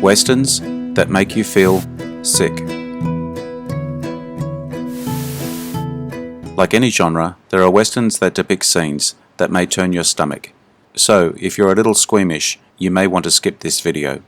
Westerns that make you feel sick. Like any genre, there are westerns that depict scenes that may turn your stomach. So, if you're a little squeamish, you may want to skip this video.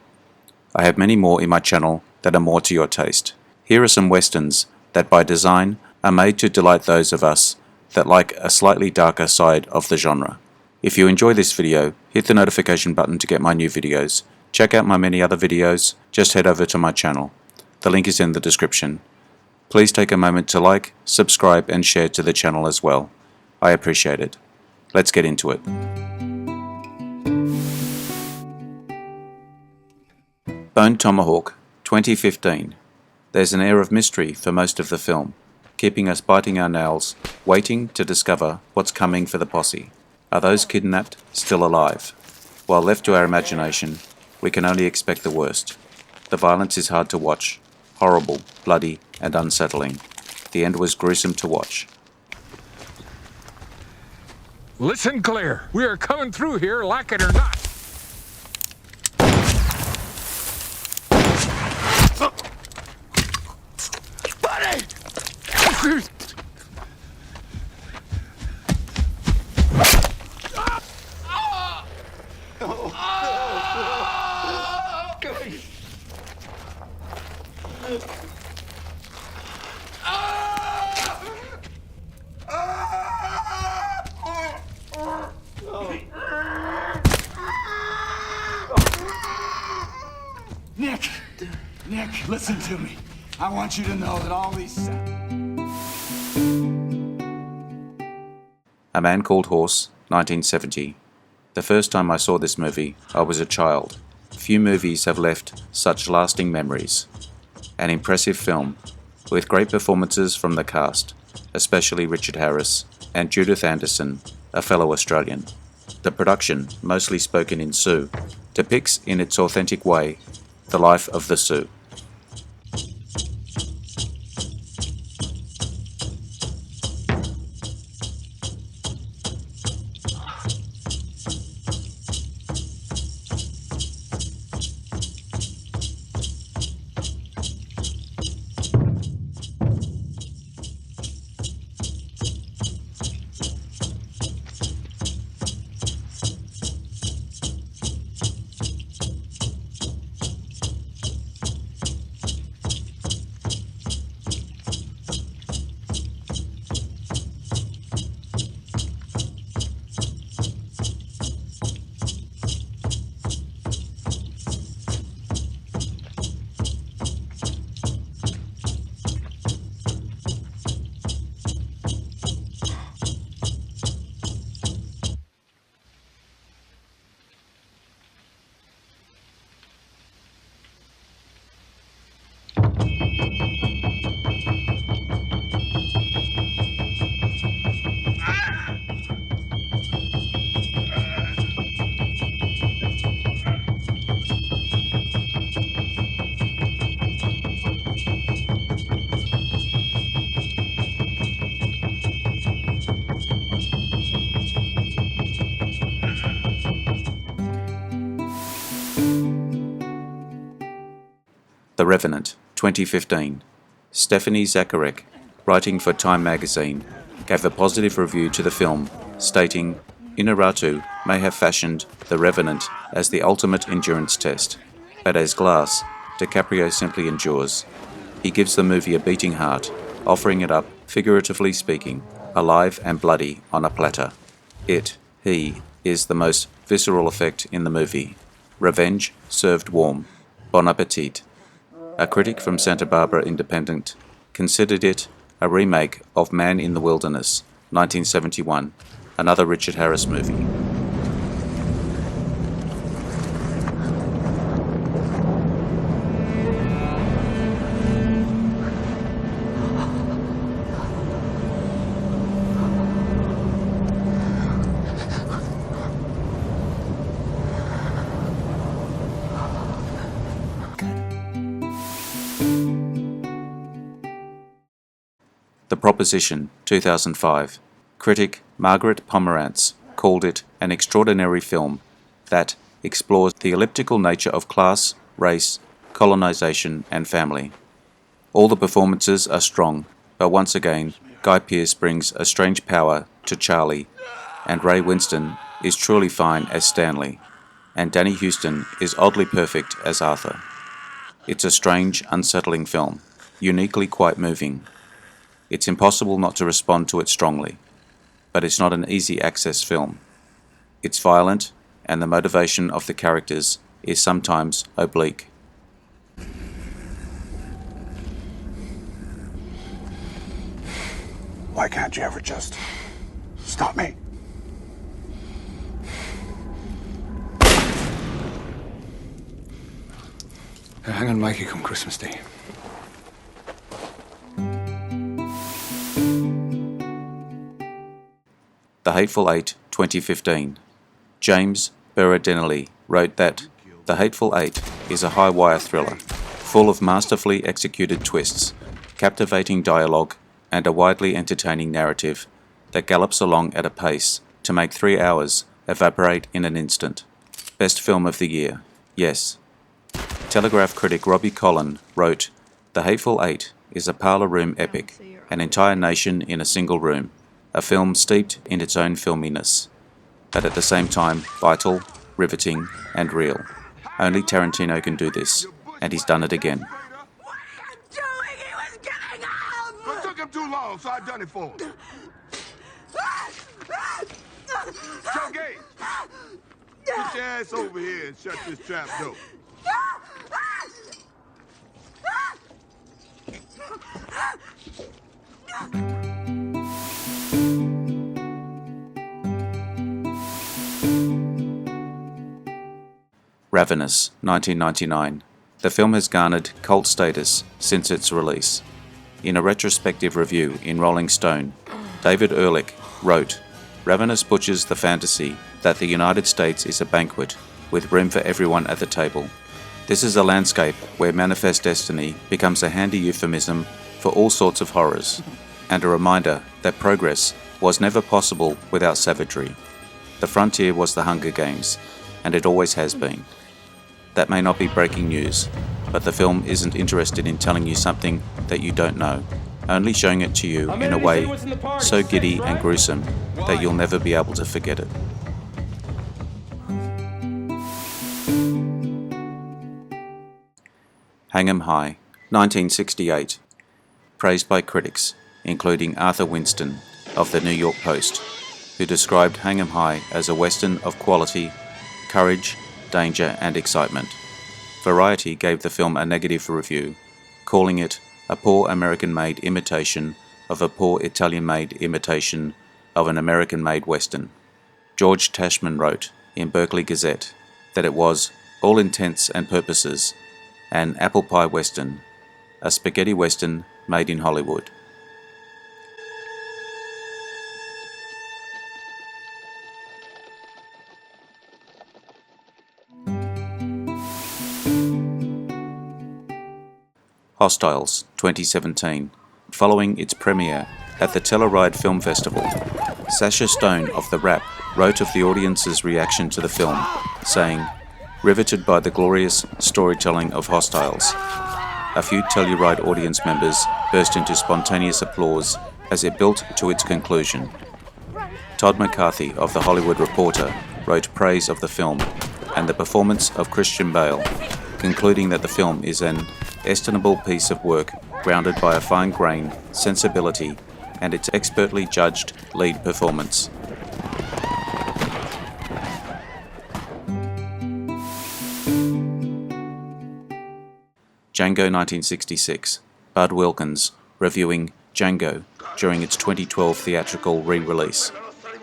I have many more in my channel that are more to your taste. Here are some westerns that by design are made to delight those of us that like a slightly darker side of the genre. If you enjoy this video, hit the notification button to get my new videos. Check out my many other videos, just head over to my channel. The link is in the description. Please take a moment to like, subscribe and share to the channel as well. I appreciate it. Let's get into it. Bone Tomahawk, 2015. There's an air of mystery for most of the film, keeping us biting our nails, waiting to discover what's coming for the posse. Are those kidnapped still alive? While left to our imagination, we can only expect the worst. The violence is hard to watch, horrible, bloody, and unsettling. The end was gruesome to watch. Listen clear. We are coming through here, like it or not. Buddy! Nick, listen to me. I want you to know that all these... A Man Called Horse, 1970. The first time I saw this movie, I was a child. Few movies have left such lasting memories. An impressive film, with great performances from the cast, especially Richard Harris and Judith Anderson, a fellow Australian. The production, mostly spoken in Sioux, depicts in its authentic way the life of the Sioux. The Revenant, 2015. Stephanie Zacharek, writing for Time magazine, gave a positive review to the film, stating, Inarritu may have fashioned The Revenant as the ultimate endurance test, but as Glass, DiCaprio simply endures. He gives the movie a beating heart, offering it up, figuratively speaking, alive and bloody on a platter. He, is the most visceral effect in the movie. Revenge served warm. Bon appetit. A critic from Santa Barbara Independent considered it a remake of Man in the Wilderness, 1971, another Richard Harris movie. The Proposition, 2005. Critic Margaret Pomerantz called it an extraordinary film that explores the elliptical nature of class, race, colonization, and family. All the performances are strong, but once again, Guy Pearce brings a strange power to Charlie, and Ray Winston is truly fine as Stanley, and Danny Huston is oddly perfect as Arthur. It's a strange, unsettling film, uniquely quite moving. It's impossible not to respond to it strongly, but it's not an easy access film. It's violent, and the motivation of the characters is sometimes oblique. Why can't you ever just stop me? Hang on, Mikey, come Christmas Day. The Hateful Eight, 2015. James Berardinelli wrote that The Hateful Eight is a high-wire thriller, full of masterfully executed twists, captivating dialogue, and a widely entertaining narrative that gallops along at a pace to make 3 hours evaporate in an instant. Best film of the year, yes. Telegraph critic Robbie Collin wrote, The Hateful Eight is a parlour room epic, an entire nation in a single room, a film steeped in its own filminess, but at the same time vital, riveting, and real. Only Tarantino can do this, and he's done it again. It took him too long, so I done it for him. Joe Gage, get your ass over here and shut this trap door. Ravenous, 1999. The film has garnered cult status since its release. In a retrospective review in Rolling Stone, David Ehrlich wrote, Ravenous butchers the fantasy that the United States is a banquet with room for everyone at the table. This is a landscape where manifest destiny becomes a handy euphemism for all sorts of horrors, and a reminder that progress was never possible without savagery. The frontier was the Hunger Games, and it always has been. That may not be breaking news, but the film isn't interested in telling you something that you don't know, only showing it to you in a way so giddy and gruesome that you'll never be able to forget it. Hang 'em High, 1968. Praised by critics, including Arthur Winston of the New York Post, who described Hang 'em High as a western of quality, courage, danger, and excitement. Variety gave the film a negative review, calling it a poor American-made imitation of a poor Italian-made imitation of an American-made western. George Tashman wrote in Berkeley Gazette that it was, all intents and purposes, an apple pie western, a spaghetti western made in Hollywood. Hostiles, 2017. Following its premiere at the Telluride Film Festival, Sasha Stone of The Wrap wrote of the audience's reaction to the film, saying, riveted by the glorious storytelling of Hostiles. A few Telluride audience members burst into spontaneous applause as it built to its conclusion. Todd McCarthy of The Hollywood Reporter wrote praise of the film and the performance of Christian Bale, concluding that the film is an estimable piece of work grounded by a fine-grained sensibility and its expertly judged lead performance. Django 1966. Bud Wilkins reviewing Django during its 2012 theatrical re-release,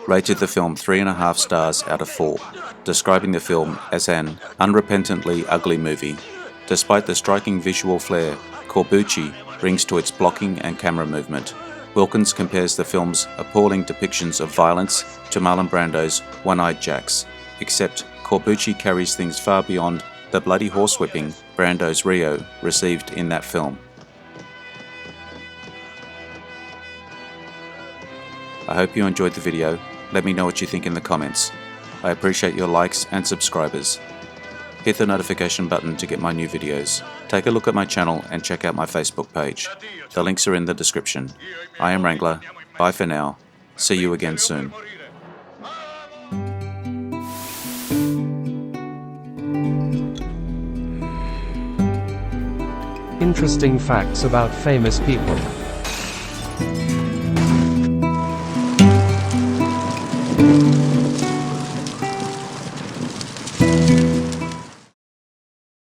rated the film 3.5 stars out of 4, describing the film as an unrepentantly ugly movie. Despite the striking visual flair Corbucci brings to its blocking and camera movement, Wilkins compares the film's appalling depictions of violence to Marlon Brando's One-Eyed Jacks, except Corbucci carries things far beyond the bloody horsewhipping Brando's Rio received in that film. I hope you enjoyed the video. Let me know what you think in the comments. I appreciate your likes and subscribers. Hit the notification button to get my new videos. Take a look at my channel and check out my Facebook page. The links are in the description. I am Wrangler. Bye for now. See you again soon. Interesting facts about famous people.